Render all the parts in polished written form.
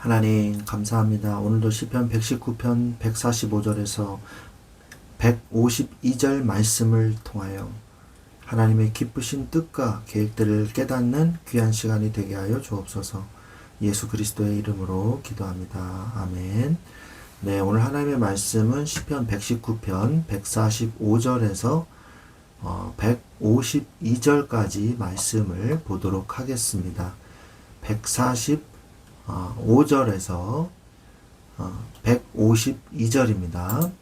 하나님 감사합니다. 오늘도 시편 119편 145절에서 152절 말씀을 통하여 하나님의 기쁘신 뜻과 계획들을 깨닫는 귀한 시간이 되게 하여 주옵소서. 예수 그리스도의 이름으로 기도합니다. 아멘. 네, 오늘 하나님의 말씀은 시편 119편 145절에서 152절까지 말씀을 보도록 하겠습니다. 145절에서 152절입니다.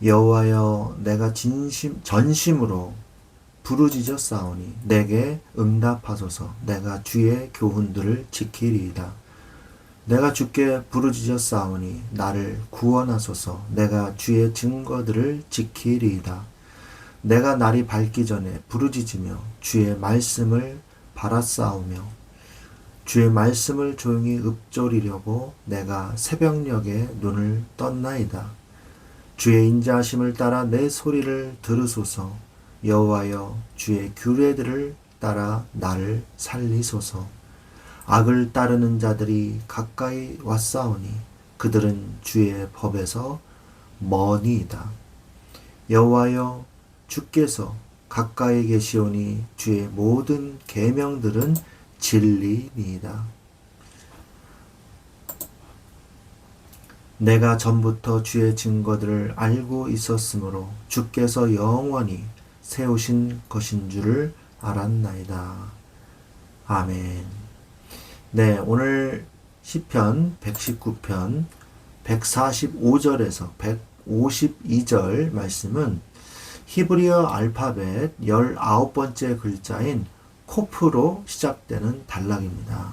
여호와여, 내가 전심으로 부르짖어 싸우니 내게 응답하소서. 내가 주의 교훈들을 지키리이다. 내가 주께 부르짖어 싸우니 나를 구원하소서. 내가 주의 증거들을 지키리이다. 내가 날이 밝기 전에 부르짖으며 주의 말씀을 바라싸우며 주의 말씀을 조용히 읊조리려고 내가 새벽녘에 눈을 떴나이다. 주의 인자하심을 따라 내 소리를 들으소서. 여호와여, 주의 규례들을 따라 나를 살리소서. 악을 따르는 자들이 가까이 왔사오니 그들은 주의 법에서 머니이다. 여호와여, 주께서 가까이 계시오니 주의 모든 계명들은 진리니이다. 내가 전부터 주의 증거들을 알고 있었으므로 주께서 영원히 세우신 것인 줄을 알았나이다. 아멘. 네, 오늘 시편 119편 145절에서 152절 말씀은 히브리어 알파벳 19번째 글자인 코프로 시작되는 단락입니다.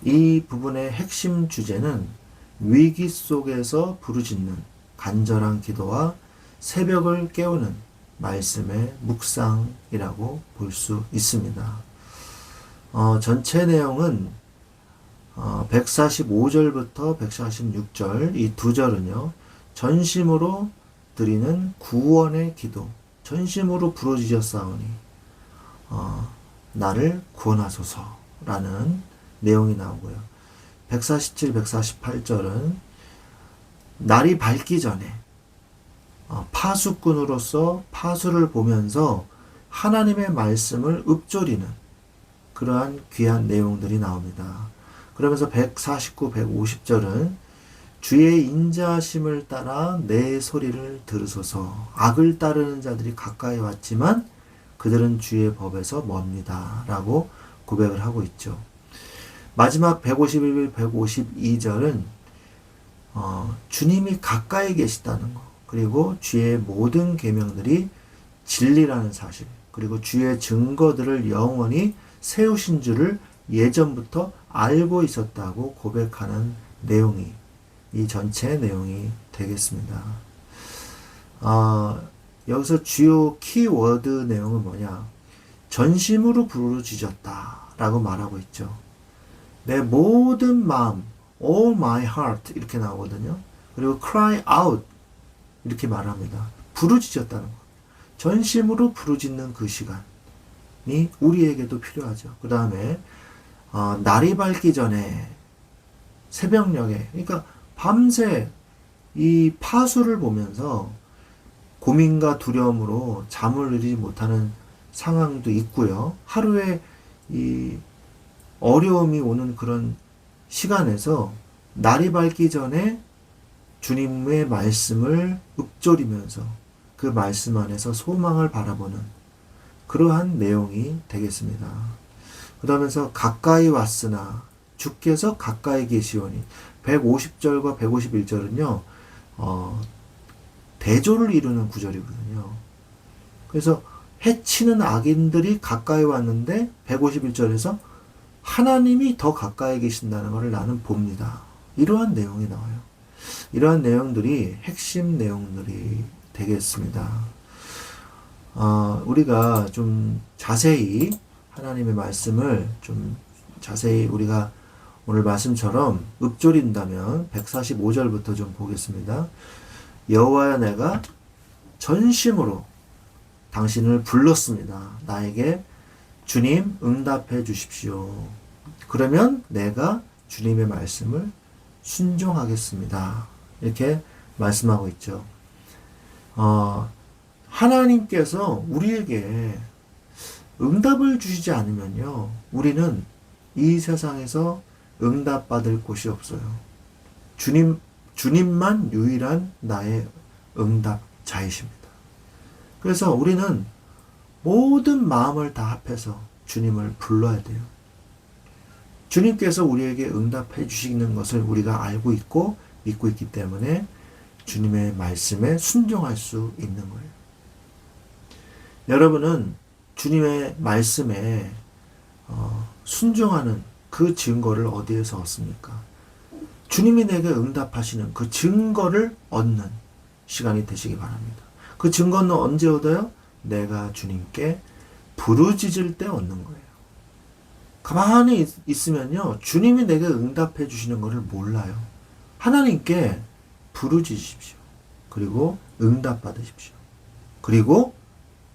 이 부분의 핵심 주제는 위기 속에서 부르짖는 간절한 기도와 새벽을 깨우는 말씀의 묵상이라고 볼 수 있습니다. 전체 내용은 145절부터 146절 이 두 절은요, 전심으로 드리는 구원의 기도, 전심으로 부르짖어 싸우니 나를 구원하소서라는 내용이 나오고요. 147, 148절은 날이 밝기 전에 파수꾼으로서 파수를 보면서 하나님의 말씀을 읊조리는 그러한 귀한 내용들이 나옵니다. 그러면서 149, 150절은 주의 인자하심을 따라 내 소리를 들으소서. 악을 따르는 자들이 가까이 왔지만 그들은 주의 법에서 멉니다. 라고 고백을 하고 있죠. 마지막 151, 152절은 주님이 가까이 계시다는 것, 그리고 주의 모든 계명들이 진리라는 사실, 그리고 주의 증거들을 영원히 세우신 줄을 예전부터 알고 있었다고 고백하는 내용이 이 전체 내용이 되겠습니다. 여기서 주요 키워드 내용은 뭐냐? 전심으로 부르짖었다 라고 말하고 있죠. 내 모든 마음, all my heart 이렇게 나오거든요. 그리고 cry out 이렇게 말합니다. 부르짖었다는 것. 전심으로 부르짖는 그 시간이 우리에게도 필요하죠. 그 다음에 날이 밝기 전에 새벽녘에, 그러니까 밤새 이 파수를 보면서 고민과 두려움으로 잠을 이루지 못하는 상황도 있고요. 하루에 이 어려움이 오는 그런 시간에서 날이 밝기 전에 주님의 말씀을 읊조리면서 그 말씀 안에서 소망을 바라보는 그러한 내용이 되겠습니다. 그러면서 가까이 왔으나 주께서 가까이 계시오니 150절과 151절은요. 대조를 이루는 구절이거든요. 그래서 해치는 악인들이 가까이 왔는데 151절에서 하나님이 더 가까이 계신다는 것을 나는 봅니다. 이러한 내용이 나와요. 이러한 내용들이 핵심 내용들이 되겠습니다. 우리가 좀 자세히 하나님의 말씀을 좀 자세히 우리가 오늘 말씀처럼 읊조린다면 145절부터 좀 보겠습니다. 여호와여, 내가 전심으로 당신을 불렀습니다. 나에게 주님 응답해 주십시오. 그러면 내가 주님의 말씀을 순종하겠습니다. 이렇게 말씀하고 있죠. 하나님께서 우리에게 응답을 주시지 않으면요, 우리는 이 세상에서 응답받을 곳이 없어요. 주님만 유일한 나의 응답자이십니다. 그래서 우리는 모든 마음을 다 합해서 주님을 불러야 돼요. 주님께서 우리에게 응답해 주시는 것을 우리가 알고 있고 믿고 있기 때문에 주님의 말씀에 순종할 수 있는 거예요. 여러분은 주님의 말씀에 순종하는 그 증거를 어디에서 얻습니까? 주님이 내게 응답하시는 그 증거를 얻는 시간이 되시기 바랍니다. 그 증거는 언제 얻어요? 내가 주님께 부르짖을 때 얻는 거예요. 가만히 있으면요, 주님이 내게 응답해 주시는 것을 몰라요. 하나님께 부르짖으십시오. 그리고 응답 받으십시오. 그리고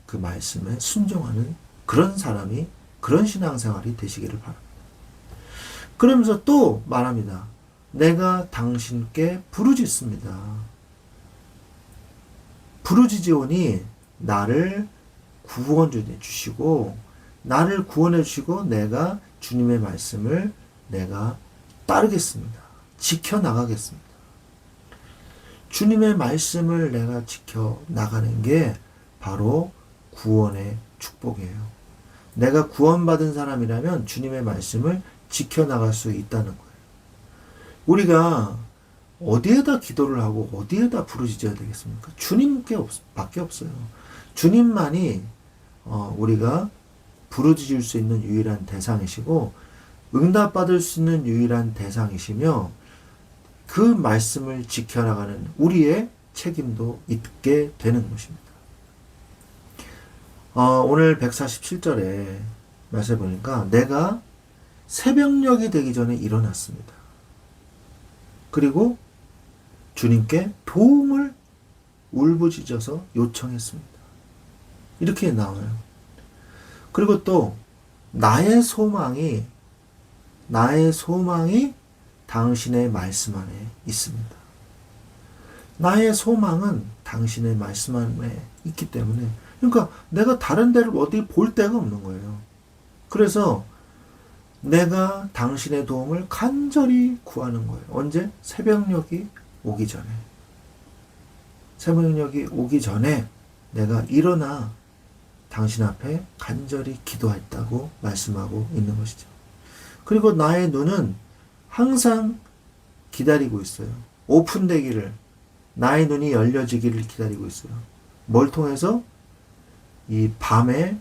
그 말씀에 순종하는 그런 사람이, 그런 신앙생활이 되시기를 바랍니다. 그러면서 또 말합니다. 내가 당신께 부르짖습니다. 부르짖으오니 나를 구원해 주시고, 나를 구원해 주시고, 내가 주님의 말씀을 내가 따르겠습니다. 지켜나가겠습니다. 주님의 말씀을 내가 지켜나가는 게 바로 구원의 축복이에요. 내가 구원받은 사람이라면 주님의 말씀을 지켜나갈 수 있다는 거예요. 우리가 어디에다 기도를 하고 어디에다 부르짖어야 되겠습니까? 주님께 밖에 없어요. 주님만이 우리가 부르짖을 수 있는 유일한 대상이시고 응답받을 수 있는 유일한 대상이시며 그 말씀을 지켜나가는 우리의 책임도 있게 되는 것입니다. 오늘 147절에 말씀해 보니까 내가 새벽녘이 되기 전에 일어났습니다. 그리고 주님께 도움을 울부짖어서 요청했습니다. 이렇게 나와요. 그리고 또 나의 소망이 당신의 말씀 안에 있습니다. 나의 소망은 당신의 말씀 안에 있기 때문에, 그러니까 내가 다른 데를 어디 볼 데가 없는 거예요. 그래서 내가 당신의 도움을 간절히 구하는 거예요. 언제? 새벽녘이 오기 전에. 새벽녘이 오기 전에 내가 일어나 당신 앞에 간절히 기도했다고 말씀하고 있는 것이죠. 그리고 나의 눈은 항상 기다리고 있어요. 오픈되기를, 나의 눈이 열려지기를 기다리고 있어요. 뭘 통해서? 이 밤의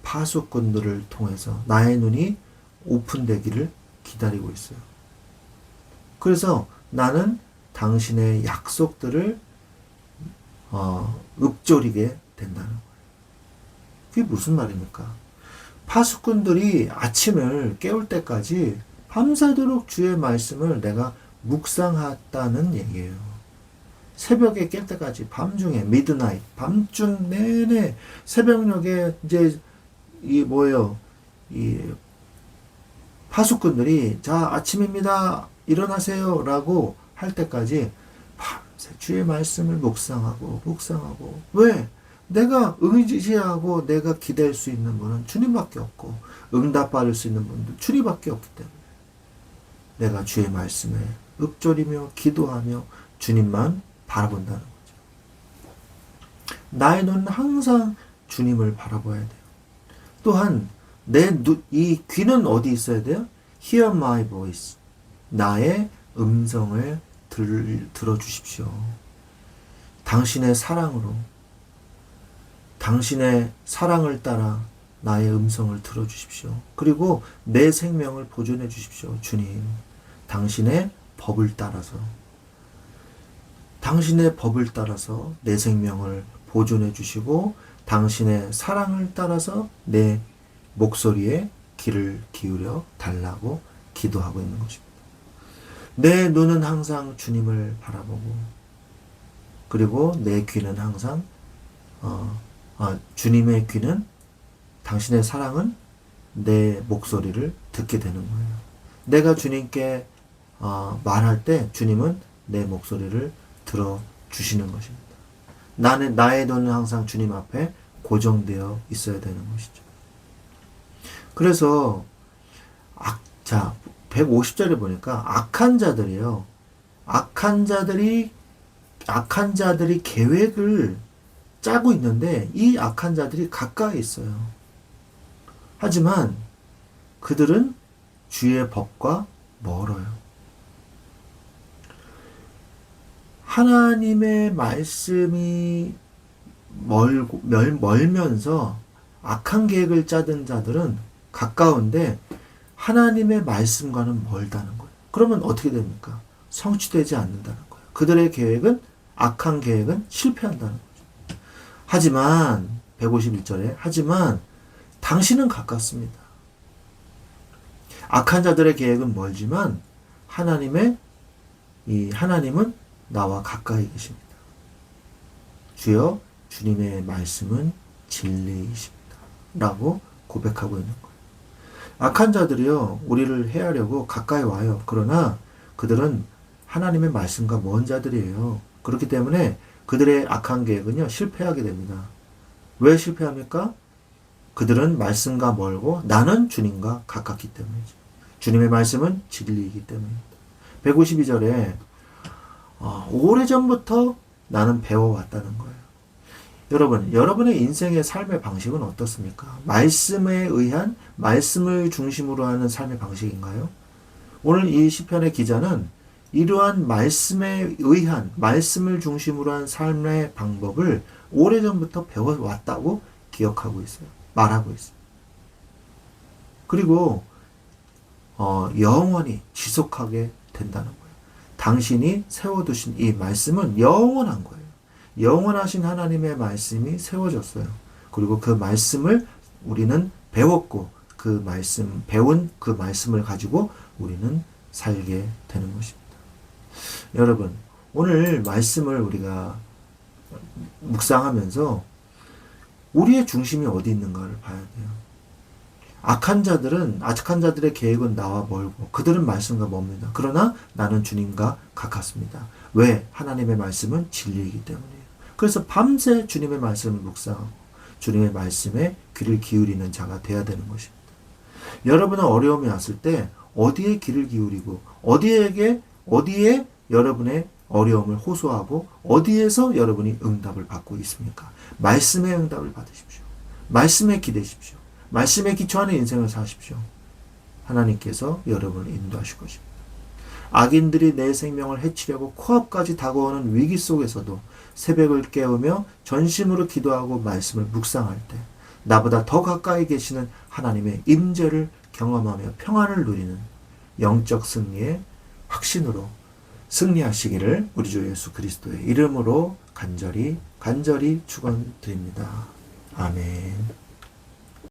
파수꾼들을 통해서 나의 눈이 오픈되기를 기다리고 있어요. 그래서 나는 당신의 약속들을 읊조리게 된다는 거예요. 그게 무슨 말입니까? 파수꾼들이 아침을 깨울 때까지 밤새도록 주의 말씀을 내가 묵상했다는 얘기예요. 새벽에 깰 때까지, 밤중에, 미드나잇, 밤중 내내 새벽녘에 이제 이 파수꾼들이 자, 아침입니다. 일어나세요. 라고 할 때까지 밤새 주의 말씀을 묵상하고. 왜? 내가 의지하고 내가 기댈 수 있는 분은 주님밖에 없고 응답받을 수 있는 분도 주님밖에 없기 때문에 내가 주의 말씀에 읊조리며 기도하며 주님만 바라본다는 거죠. 나의 눈은 항상 주님을 바라봐야 돼요. 또한 이 귀는 어디 있어야 돼요? Hear my voice. 나의 음성을 들어주십시오. 당신의 사랑으로, 당신의 사랑을 따라 나의 음성을 들어주십시오. 그리고 내 생명을 보존해 주십시오. 주님, 당신의 법을 따라서 내 생명을 보존해 주시고 당신의 사랑을 따라서 내 목소리에 귀를 기울여 달라고 기도하고 있는 것입니다. 내 눈은 항상 주님을 바라보고, 그리고 내 귀는 항상 주님의 귀는, 당신의 사랑은 내 목소리를 듣게 되는 거예요. 내가 주님께 말할 때 주님은 내 목소리를 들어주시는 것입니다. 나의 눈은 항상 주님 앞에 고정되어 있어야 되는 것이죠. 그래서 150절에 보니까 악한 자들이 계획을 짜고 있는데 이 악한 자들이 가까이 있어요. 하지만 그들은 주의 법과 멀어요. 하나님의 말씀이 멀면서 악한 계획을 짜던 자들은 가까운데 하나님의 말씀과는 멀다는 거예요. 그러면 어떻게 됩니까? 성취되지 않는다는 거예요. 그들의 계획은, 악한 계획은 실패한다는 거죠. 하지만 151절에 하지만 당신은 가깝습니다. 악한 자들의 계획은 멀지만 하나님은 나와 가까이 계십니다. 주여, 주님의 말씀은 진리이십니다. 라고 고백하고 있는 거예요. 악한 자들이요, 우리를 해하려고 가까이 와요. 그러나 그들은 하나님의 말씀과 먼 자들이에요. 그렇기 때문에 그들의 악한 계획은요, 실패하게 됩니다. 왜 실패합니까? 그들은 말씀과 멀고 나는 주님과 가깝기 때문이죠. 주님의 말씀은 진리이기 때문입니다. 152절에 오래전부터 나는 배워왔다는 거예요. 여러분의 인생의 삶의 방식은 어떻습니까? 말씀에 의한, 말씀을 중심으로 하는 삶의 방식인가요? 오늘 이 시편의 기자는 이러한 말씀에 의한, 말씀을 중심으로 한 삶의 방법을 오래전부터 배워왔다고 기억하고 있어요. 말하고 있어요. 그리고 영원히 지속하게 된다는 거예요. 당신이 세워두신 이 말씀은 영원한 거예요. 영원하신 하나님의 말씀이 세워졌어요. 그리고 그 말씀을 우리는 배웠고 배운 그 말씀을 가지고 우리는 살게 되는 것입니다. 여러분, 오늘 말씀을 우리가 묵상하면서 우리의 중심이 어디 있는가를 봐야 돼요. 악한 자들의 계획은 나와 멀고 그들은 말씀과 멉니다. 그러나 나는 주님과 가깝습니다. 왜? 하나님의 말씀은 진리이기 때문이에요. 그래서 밤새 주님의 말씀을 묵상하고 주님의 말씀에 귀를 기울이는 자가 되어야 되는 것입니다. 여러분은 어려움이 왔을 때 어디에 귀를 기울이고 어디에 여러분의 어려움을 호소하고 어디에서 여러분이 응답을 받고 있습니까? 말씀의 응답을 받으십시오. 말씀에 기대십시오. 말씀에 기초하는 인생을 사십시오. 하나님께서 여러분을 인도하실 것입니다. 악인들이 내 생명을 해치려고 코앞까지 다가오는 위기 속에서도 새벽을 깨우며 전심으로 기도하고 말씀을 묵상할 때 나보다 더 가까이 계시는 하나님의 임재를 경험하며 평안을 누리는 영적 승리의 확신으로 승리하시기를 우리 주 예수 그리스도의 이름으로 간절히 축원드립니다. 아멘.